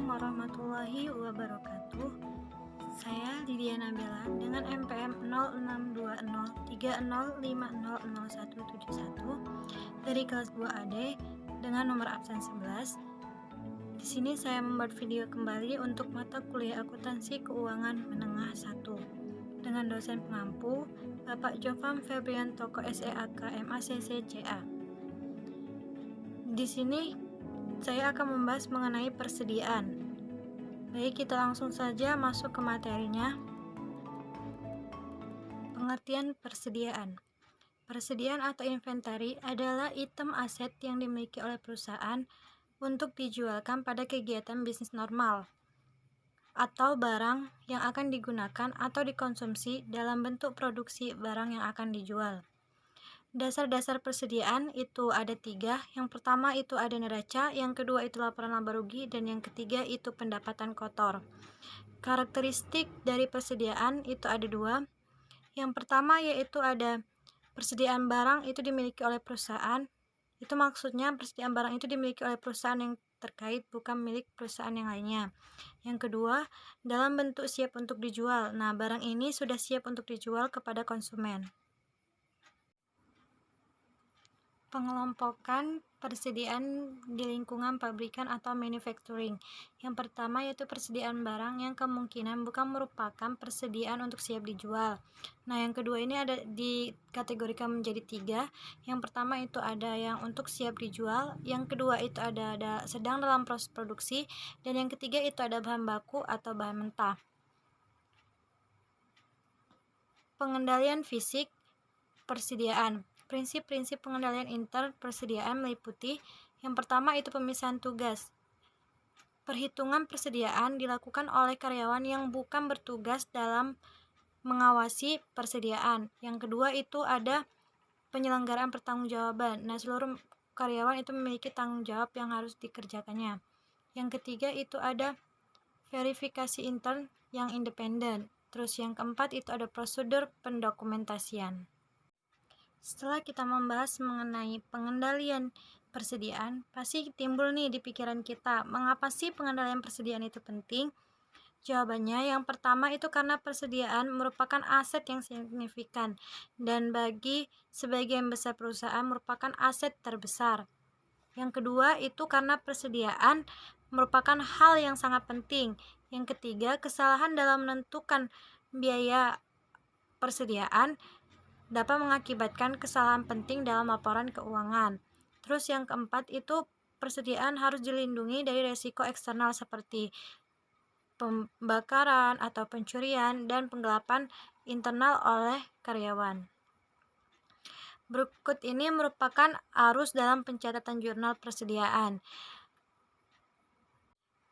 warahmatullahi wabarakatuh. Saya Lydia Nabela dengan NPM 062030500171 dari kelas 2AD dengan nomor absen 11. Di sini saya membuat video kembali untuk mata kuliah akuntansi keuangan menengah 1 dengan dosen pengampu Bapak Jofam Febrian Toko SEAK MACC CA. Di sini saya akan membahas mengenai persediaan. Baik, kita langsung saja masuk ke materinya. Pengertian persediaan. Persediaan atau inventari adalah item aset yang dimiliki oleh perusahaan untuk dijualkan pada kegiatan bisnis normal atau barang yang akan digunakan atau dikonsumsi dalam bentuk produksi barang yang akan dijual. Dasar-dasar persediaan itu ada 3. Yang pertama itu ada neraca, yang kedua itu laporan laba rugi, dan yang ketiga itu pendapatan kotor. Karakteristik dari persediaan itu ada 2. Yang pertama yaitu ada persediaan barang itu dimiliki oleh perusahaan. Itu maksudnya persediaan barang itu dimiliki oleh perusahaan yang terkait, bukan milik perusahaan yang lainnya. Yang kedua, dalam bentuk siap untuk dijual. Nah, barang ini sudah siap untuk dijual kepada konsumen. Pengelompokan persediaan di lingkungan pabrikan atau manufacturing. Yang pertama yaitu persediaan barang yang kemungkinan bukan merupakan persediaan untuk siap dijual. Nah, yang kedua ini ada dikategorikan menjadi 3. Yang pertama itu ada yang untuk siap dijual, yang kedua itu ada sedang dalam proses produksi, dan yang ketiga itu ada bahan baku atau bahan mentah. Pengendalian fisik persediaan. Prinsip-prinsip pengendalian inter persediaan meliputi yang pertama itu pemisahan tugas. Perhitungan persediaan dilakukan oleh karyawan yang bukan bertugas dalam mengawasi persediaan. Yang kedua itu ada penyelenggaraan pertanggungjawaban. Nah, seluruh karyawan itu memiliki tanggung jawab yang harus dikerjakannya. Yang ketiga itu ada verifikasi intern yang independen. Terus yang keempat itu ada prosedur pendokumentasian. Setelah kita membahas mengenai pengendalian persediaan, pasti timbul nih di pikiran kita, mengapa sih pengendalian persediaan itu penting? Jawabannya yang pertama itu karena persediaan merupakan aset yang signifikan dan bagi sebagian besar perusahaan merupakan aset terbesar. Yang kedua itu karena persediaan merupakan hal yang sangat penting. Yang ketiga, kesalahan dalam menentukan biaya persediaan dapat mengakibatkan kesalahan penting dalam laporan keuangan. Terus yang keempat itu persediaan harus dilindungi dari resiko eksternal seperti pembakaran atau pencurian dan penggelapan internal oleh karyawan. Berikut ini merupakan arus dalam pencatatan jurnal persediaan.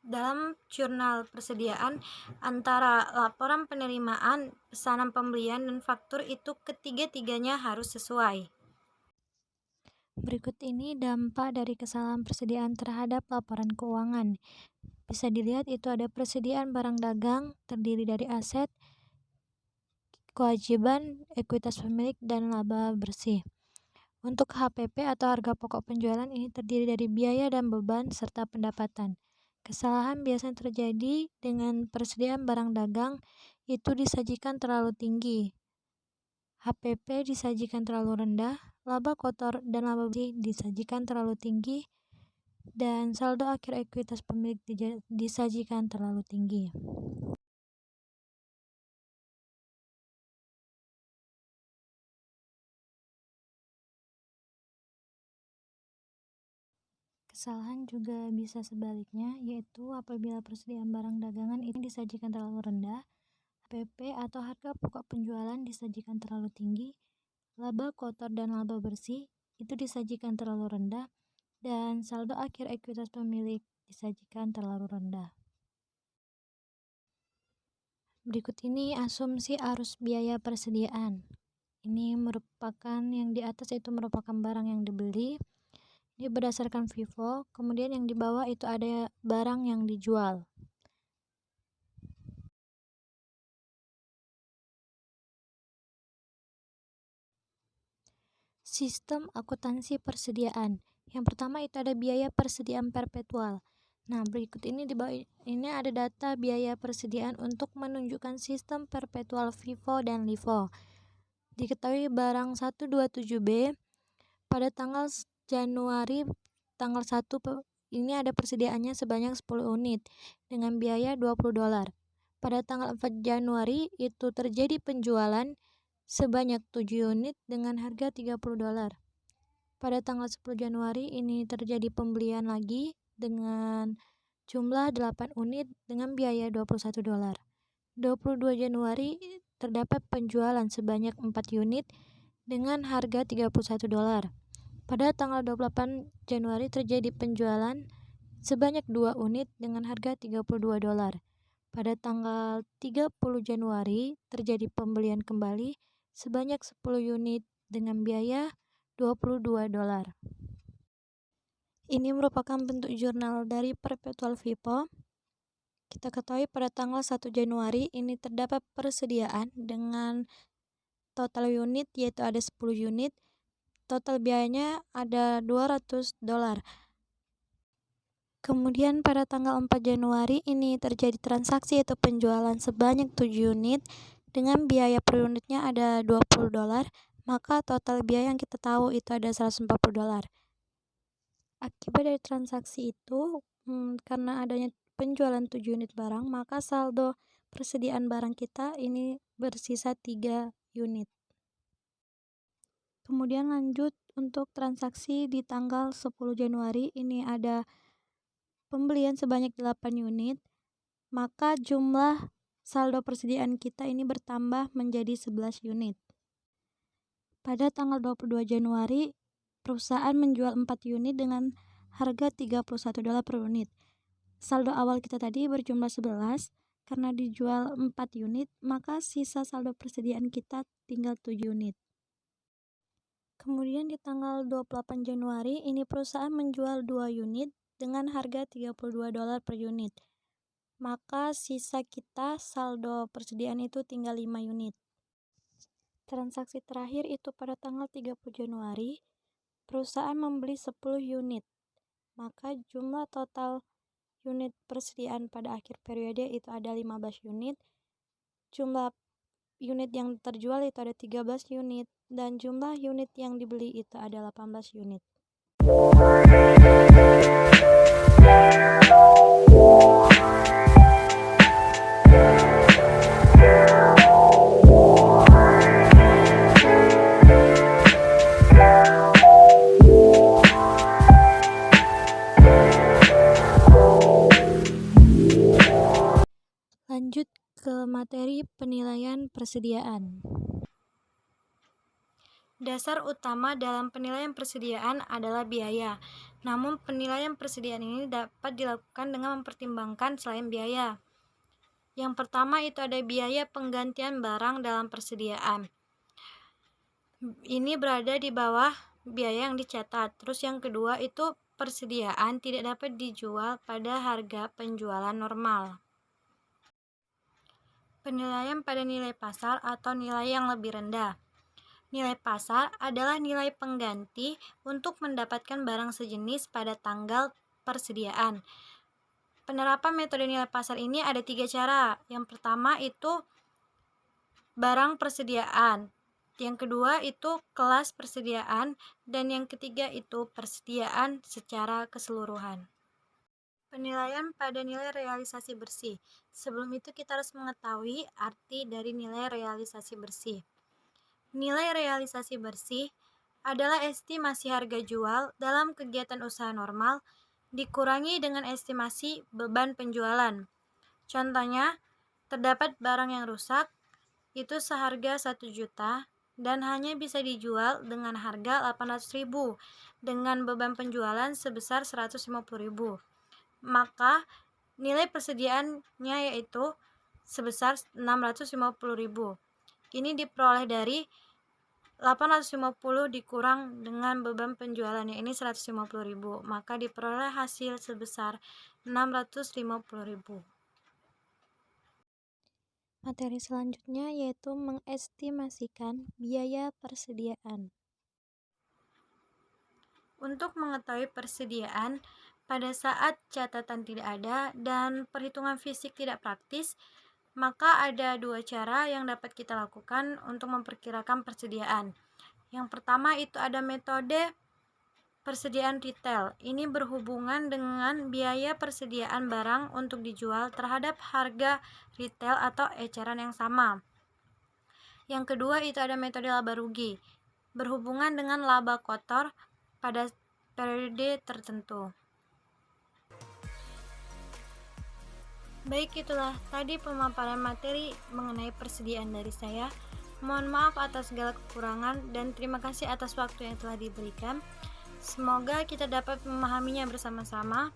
Dalam jurnal persediaan, antara laporan penerimaan, pesanan pembelian, dan faktur itu ketiga-tiganya harus sesuai. Berikut ini dampak dari kesalahan persediaan terhadap laporan keuangan. Bisa dilihat itu ada persediaan barang dagang terdiri dari aset, kewajiban, ekuitas pemilik, dan laba bersih. Untuk HPP atau harga pokok penjualan ini terdiri dari biaya dan beban serta pendapatan. Kesalahan biasanya terjadi dengan persediaan barang dagang itu disajikan terlalu tinggi, HPP disajikan terlalu rendah, laba kotor dan laba bersih disajikan terlalu tinggi, dan saldo akhir ekuitas pemilik disajikan terlalu tinggi. Kesalahan juga bisa sebaliknya, yaitu apabila persediaan barang dagangan itu disajikan terlalu rendah, HPP atau harga pokok penjualan disajikan terlalu tinggi, laba kotor dan laba bersih itu disajikan terlalu rendah, dan saldo akhir ekuitas pemilik disajikan terlalu rendah. Berikut ini asumsi arus biaya persediaan. Ini merupakan yang di atas itu merupakan barang yang dibeli. Ini berdasarkan FIFO, kemudian yang di bawah itu ada barang yang dijual. Sistem akuntansi persediaan. Yang pertama itu ada biaya persediaan perpetual. Nah, berikut ini di bawah ini ada data biaya persediaan untuk menunjukkan sistem perpetual FIFO dan LIFO. Diketahui barang 127B pada tanggal Januari tanggal 1 ini ada persediaannya sebanyak 10 unit dengan biaya $20. Pada tanggal 4 Januari itu terjadi penjualan sebanyak 7 unit dengan harga $30. Pada tanggal 10 Januari ini terjadi pembelian lagi dengan jumlah 8 unit dengan biaya $21. 22 Januari terdapat penjualan sebanyak 4 unit dengan harga $31. Pada tanggal 28 Januari terjadi penjualan sebanyak 2 unit dengan harga $32. Pada tanggal 30 Januari terjadi pembelian kembali sebanyak 10 unit dengan biaya $22. Ini merupakan bentuk jurnal dari perpetual FIFO. Kita ketahui pada tanggal 1 Januari ini terdapat persediaan dengan total unit yaitu ada 10 unit. Total biayanya ada $200. Kemudian pada tanggal 4 Januari ini terjadi transaksi yaitu penjualan sebanyak 7 unit dengan biaya per unitnya ada $20. Maka total biaya yang kita tahu itu ada $140. Akibat dari transaksi itu, karena adanya penjualan 7 unit barang, maka saldo persediaan barang kita ini bersisa 3 unit. Kemudian lanjut untuk transaksi di tanggal 10 Januari, ini ada pembelian sebanyak 8 unit, maka jumlah saldo persediaan kita ini bertambah menjadi 11 unit. Pada tanggal 22 Januari, perusahaan menjual 4 unit dengan harga $31 per unit. Saldo awal kita tadi berjumlah 11, karena dijual 4 unit, maka sisa saldo persediaan kita tinggal 7 unit. Kemudian di tanggal 28 Januari, ini perusahaan menjual 2 unit dengan harga $32 per unit. Maka sisa kita saldo persediaan itu tinggal 5 unit. Transaksi terakhir itu pada tanggal 30 Januari, perusahaan membeli 10 unit. Maka jumlah total unit persediaan pada akhir periode itu ada 15 unit. Jumlah unit yang terjual itu ada 13 unit dan jumlah unit yang dibeli itu ada 18 unit. Lanjut ke materi penilaian persediaan. Dasar utama dalam penilaian persediaan adalah biaya. Namun penilaian persediaan ini dapat dilakukan dengan mempertimbangkan selain biaya. Yang pertama itu ada biaya penggantian barang dalam persediaan. Ini berada di bawah biaya yang dicatat. Terus yang kedua itu persediaan tidak dapat dijual pada harga penjualan normal. Penilaian pada nilai pasar atau nilai yang lebih rendah. Nilai pasar adalah nilai pengganti untuk mendapatkan barang sejenis pada tanggal persediaan. Penerapan metode nilai pasar ini ada 3 cara. Yang pertama itu barang persediaan. Yang kedua itu kelas persediaan. Dan yang ketiga itu persediaan secara keseluruhan. Penilaian pada nilai realisasi bersih. Sebelum itu kita harus mengetahui arti dari nilai realisasi bersih. Nilai realisasi bersih adalah estimasi harga jual dalam kegiatan usaha normal dikurangi dengan estimasi beban penjualan. Contohnya, terdapat barang yang rusak, itu seharga 1 juta dan hanya bisa dijual dengan harga 800.000 dengan beban penjualan sebesar 150.000. Maka nilai persediaannya yaitu sebesar 650.000. Ini diperoleh dari 850 dikurang dengan beban penjualannya ini 150.000, maka diperoleh hasil sebesar 650.000. Materi selanjutnya yaitu mengestimasikan biaya persediaan. Untuk mengetahui persediaan, Pada saat catatan tidak ada dan perhitungan fisik tidak praktis, maka ada dua cara yang dapat kita lakukan untuk memperkirakan persediaan. Yang pertama itu ada metode persediaan retail. Ini berhubungan dengan biaya persediaan barang untuk dijual terhadap harga retail atau eceran yang sama. Yang kedua itu ada metode laba rugi, berhubungan dengan laba kotor pada periode tertentu. Baik, itulah tadi pemaparan materi mengenai persediaan dari saya. Mohon maaf atas segala kekurangan dan terima kasih atas waktu yang telah diberikan. Semoga kita dapat memahaminya bersama-sama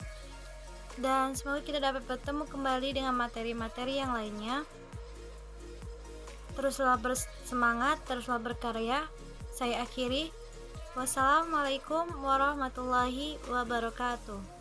dan semoga kita dapat bertemu kembali dengan materi-materi yang lainnya. Teruslah bersemangat, teruslah berkarya. Saya akhiri. Wassalamualaikum warahmatullahi wabarakatuh.